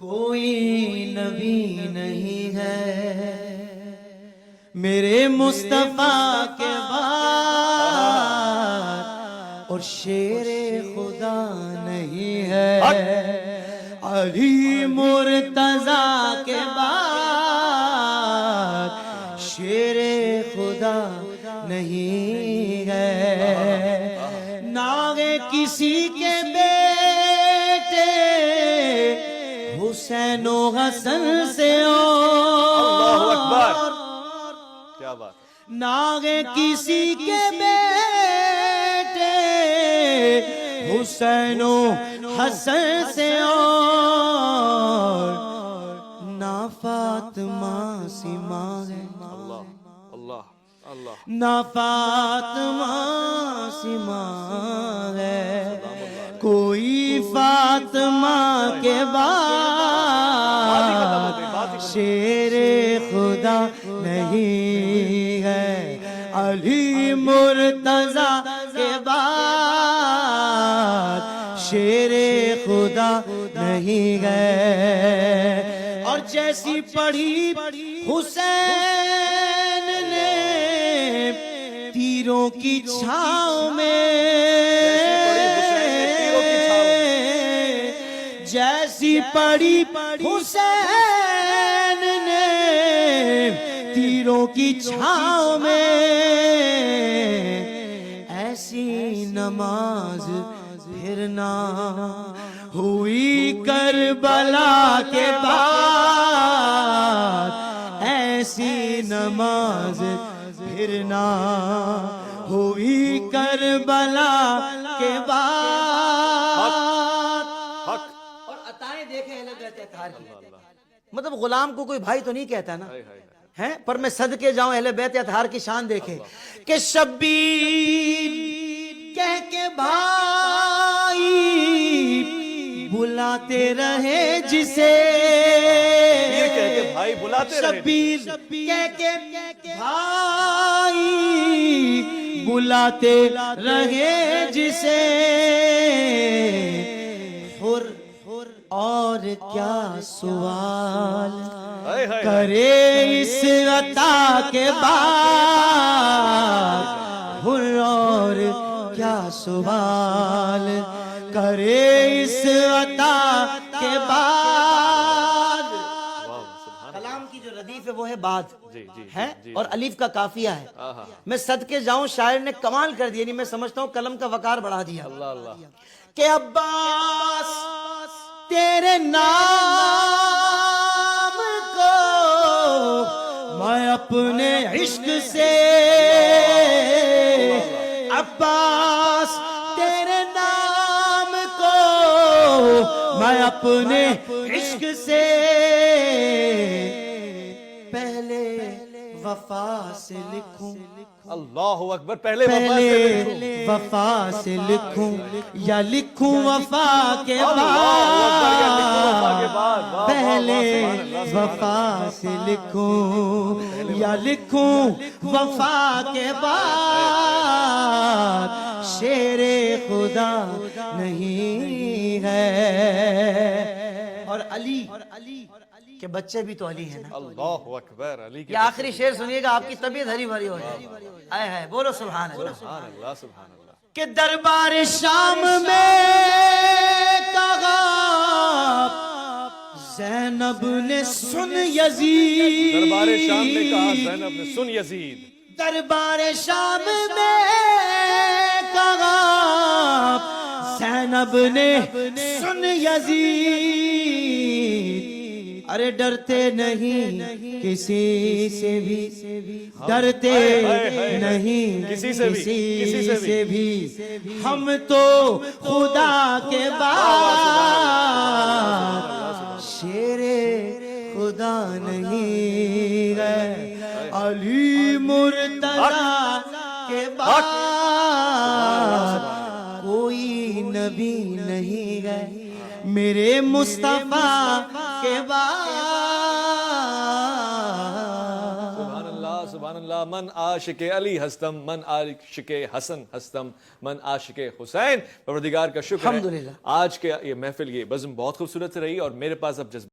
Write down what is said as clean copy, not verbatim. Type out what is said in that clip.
کوئی نبی نہیں ہے میرے مصطفیٰ کے بعد، اور شیر خدا نہیں ہے علی مرتضیٰ کے بعد، شیر خدا نہیں ہے۔ ناغے کسی کے بیٹے حسین و حسن سے اللہ اکبر، کیا بات ہے۔ ناغے کسی کے بیٹے حسین و حسن سے اور نا فاطمہ سی ماں ہے، اللہ اللہ اللہ، نا فاطمہ سی ماں ہے، کوئی فاطمہ کے بعد شیر خدا نہیں ہے، علی مرتضیٰ کے بعد شیر خدا نہیں ہے۔ اور جیسی پڑھی حسین نے تیروں کی چھاؤں میں، جیسی پڑھی حسین نے تیروں کی چھاؤں میں، ایسی نماز پھر نہ ہوئی کربلا کے بعد، ایسی نماز پھر نہ ہوئی کربلا کے بعد۔ اور عطائیں دیکھیں اہل بیت اطہار کی، مطلب غلام کو کوئی بھائی تو نہیں کہتا نا ہے، پر میں صدقے جاؤں اہل بیت اطہار کی شان دیکھیں کہ شبیر کہہ کے بھائی بلاتے رہے جسے، شبیر کہہ کے بھائی بلاتے رہے جسے، اور کیا سوال کرے اس عطا کے بعد، اور کیا سوال کرے اس عطا کے بعد۔ کلام کی جو ردیف ہے وہ ہے بعد ہے، اور الف کا قافیہ ہے۔ میں صدقے جاؤں شاعر نے کمال کر دیا، میں سمجھتا ہوں قلم کا وقار بڑھا دیا کہ عباس تیرے نام کو میں اپنے عشق سے، عباس تیرے نام کو میں اپنے عشق سے پہلے وفا سے لکھوں، اللہ اکبر، پہلے وفا سے لکھوں یا لکھوں وفا کے بعد، پہلے وفا سے لکھوں یا لکھوں وفا کے بعد، شیر خدا نہیں ہے۔ اور علی کہ بچے بھی تو علی ہیں نا، اللہ اکبر، علی یہ آخری شعر سنیے گا، آپ کی طبیعت ہری بھری ہو جائے، آئے ہے بولو سبحان اللہ۔ سبحان اللہ سبحان اللہ۔ کہ دربار شام میں کہا زینب نے سن یزید، دربار شام میں کہا زینب نے سن یزید، دربار شام میں کہا زینب نے سن یزید، ارے ڈرتے نہیں کسی سے بھی، ڈرتے نہیں کسی سے بھی، ہم تو خدا کے بعد شیر خدا نہیں ہے، علی مرتضیٰ کے بعد کوئی نبی نہیں ہے میرے مصطفیٰ کے بعد۔ سبحان اللہ، من عاشق علی ہستم، من عاشق حسن ہستم، من عاشق حسین۔ پروردگار کا شکر ہے الحمدللہ، آج کے یہ محفل، یہ بزم بہت خوبصورت رہی، اور میرے پاس اب جذبہ